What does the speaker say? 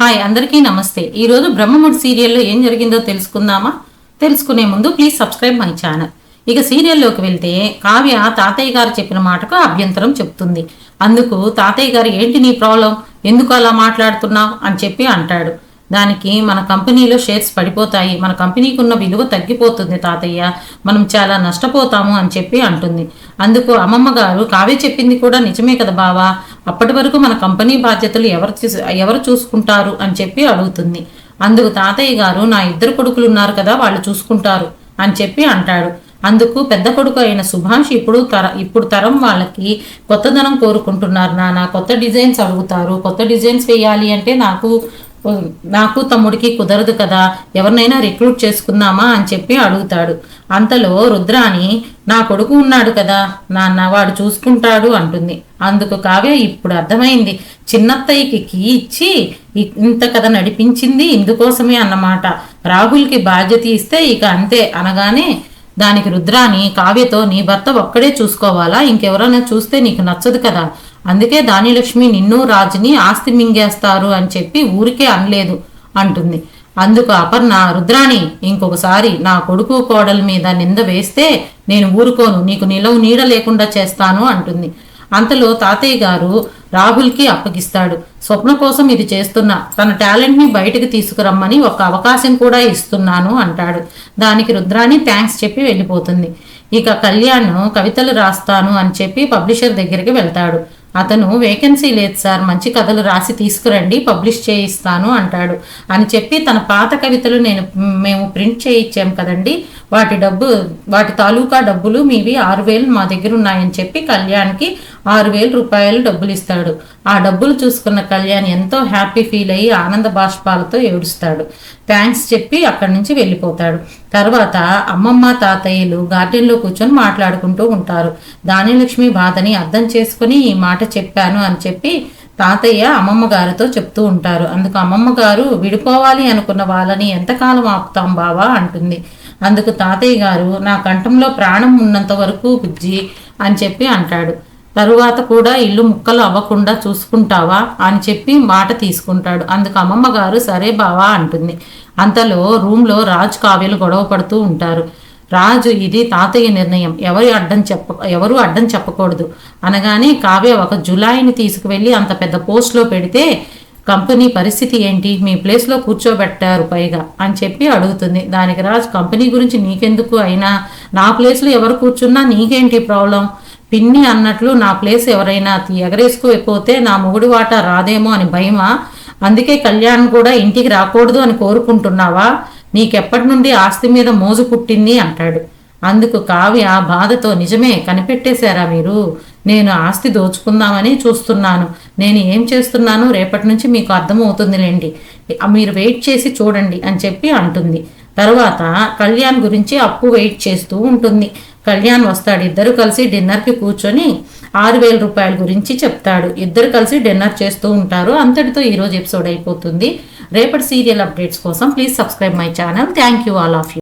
Hi అందరికీ నమస్తే. ఈరోజు బ్రహ్మముడి సీరియల్లో ఏం జరిగిందో తెలుసుకుందామా? తెలుసుకునే ముందు ప్లీజ్ సబ్స్క్రైబ్ మై ఛానల్. ఇక సీరియల్లోకి వెళ్తే కావ్య తాతయ్య గారు చెప్పిన మాటకు అభ్యంతరం చెప్తుంది. అందుకు తాతయ్య గారు ఏంటి నీ ప్రాబ్లం, ఎందుకు అలా మాట్లాడుతున్నావు అని చెప్పి అంటాడు. దానికి మన కంపెనీలో షేర్స్ పడిపోతాయి, మన కంపెనీకి ఉన్న విలువ తగ్గిపోతుంది తాతయ్య, మనం చాలా నష్టపోతాము అని చెప్పి అంటుంది. అందుకు అమ్మమ్మ గారు కావ్య చెప్పింది కూడా నిజమే కదా బావా, అప్పటి వరకు మన కంపెనీ బాధ్యతలు ఎవరు చూసుకుంటారు అని చెప్పి అడుగుతుంది. అందుకు తాతయ్య గారు నా ఇద్దరు కొడుకులు ఉన్నారు కదా, వాళ్ళు చూసుకుంటారు అని చెప్పి అంటాడు. అందుకు పెద్ద కొడుకు అయిన సుభాష్ ఇప్పుడు తరం వాళ్ళకి కొత్తదనం కోరుకుంటున్నారు నాన్న, కొత్త డిజైన్స్ అడుగుతారు, కొత్త డిజైన్స్ వేయాలి అంటే నాకు తమ్ముడికి కుదరదు కదా, ఎవరినైనా రిక్రూట్ చేసుకుందామా అని చెప్పి అడుగుతాడు. అంతలో రుద్రాని నా కొడుకు ఉన్నాడు కదా నాన్న, వాడు చూసుకుంటాడు అంటుంది. అందుకు కావ్య ఇప్పుడు అర్థమైంది, చిన్నత్తయ్యకి ఇచ్చి ఇంత కథ నడిపించింది ఇందుకోసమే అన్నమాట. రాహుల్కి బాధ్యత ఇస్తే ఇక అంతే అనగానే దానికి రుద్రాని కావ్యతో నీ భర్త ఒక్కడే చూసుకోవాలా, ఇంకెవరైనా చూస్తే నీకు నచ్చదు కదా, అందుకే దానిలక్ష్మి నిన్ను రాజుని ఆస్తి మింగేస్తారు అని చెప్పి ఊరికే అనలేదు అంటుంది. అందుకు అపర్ణ రుద్రాణి ఇంకొకసారి నా కొడుకు కోడల మీద నింద వేస్తే నేను ఊరుకోను, నీకు నిలవు నీడ లేకుండా చేస్తాను అంటుంది. అంతలో తాతయ్య గారు రాహుల్కి అప్పగిస్తాడు. స్వప్న కోసం ఇది చేస్తున్నా, తన టాలెంట్ని బయటకు తీసుకురమ్మని ఒక అవకాశం కూడా ఇస్తున్నాను అంటాడు. దానికి రుద్రాణి థ్యాంక్స్ చెప్పి వెళ్ళిపోతుంది. ఇక కళ్యాణ్ కవితలు రాస్తాను అని చెప్పి పబ్లిషర్ దగ్గరికి వెళ్తాడు. అతను వేకెన్సీ లేదు సార్, మంచి కథలు రాసి తీసుకురండి, పబ్లిష్ చేయిస్తాను అంటాడు. అని చెప్పి తన పాత కవితలు మేము ప్రింట్ చేయించాం కదండి, వాటి తాలూకా డబ్బులు మీవి 6,000 మా దగ్గర ఉన్నాయని చెప్పి కళ్యాణ్కి 6,000 రూపాయలు డబ్బులు ఇస్తాడు. ఆ డబ్బులు చూసుకున్న కళ్యాణ్ ఎంతో హ్యాపీ ఫీల్ అయ్యి ఆనంద బాష్పాలతో ఏడుస్తాడు. థ్యాంక్స్ చెప్పి అక్కడి నుంచి వెళ్ళిపోతాడు. తర్వాత అమ్మమ్మ తాతయ్యలు గార్డెన్లో కూర్చొని మాట్లాడుకుంటూ ఉంటారు. దానిలక్ష్మి బాధని అర్థం చేసుకుని ఈ మాట చెప్పాను అని చెప్పి తాతయ్య అమ్మమ్మ గారితో చెప్తూ ఉంటారు. అందుకు అమ్మమ్మ గారు విడిపోవాలి అనుకున్న వాళ్ళని ఎంతకాలం ఆపుతాం బావా అంటుంది. అందుకు తాతయ్య గారు నా కంఠంలో ప్రాణం ఉన్నంత వరకు బుజ్జి అని చెప్పి అంటాడు. తరువాత కూడా ఇల్లు ముక్కలు అవ్వకుండా చూసుకుంటావా అని చెప్పి మాట తీసుకుంటాడు. అందుకు అమ్మమ్మ గారు సరే బావా అంటుంది. అంతలో రూమ్లో రాజు కావ్యలు గొడవ పడుతూ ఉంటారు. రాజు ఇది తాతయ్య నిర్ణయం, ఎవరు అడ్డం చెప్పకూడదు అనగానే కావ్య ఒక జులాయిని తీసుకువెళ్ళి అంత పెద్ద పోస్ట్లో పెడితే కంపెనీ పరిస్థితి ఏంటి, మీ ప్లేస్లో కూర్చోబెట్టారు పైగా అని చెప్పి అడుగుతుంది. దానికి రాజు కంపెనీ గురించి నీకెందుకు, అయినా నా ప్లేస్లో ఎవరు కూర్చున్నా నీకేంటి ప్రాబ్లం, పిన్ని అన్నట్లు నా ప్లేస్ ఎవరైనా ఎగరేసుకోకపోతే నా మొగుడి వాటా రాదేమో అని భయమా, అందుకే కళ్యాణ్ కూడా ఇంటికి రాకూడదు అని కోరుకుంటున్నావా, నీకెప్పటి నుండి ఆస్తి మీద మోజు పుట్టింది అంటాడు. అందుకు కావ్య బాధతో నిజమే కనిపెట్టేశారా మీరు, నేను ఆస్తి దోచుకుందామని చూస్తున్నాను, నేను ఏం చేస్తున్నాను రేపటి నుంచి మీకు అర్థమవుతుందిలేండి, మీరు వెయిట్ చేసి చూడండి అని చెప్పి అంటుంది. తర్వాత కళ్యాణ్ గురించి అప్పు వెయిట్ చేస్తూ ఉంటుంది. కళ్యాణ్ వస్తాడు. ఇద్దరు కలిసి డిన్నర్కి కూర్చొని 6,000 రూపాయల గురించి చెప్తాడు. ఇద్దరు కలిసి డిన్నర్ చేస్తూ ఉంటారు. అంతటితో ఈరోజు ఎపిసోడ్ అయిపోతుంది. రేపటి సీరియల్ అప్డేట్స్ కోసం please subscribe my channel. Thank you all of you.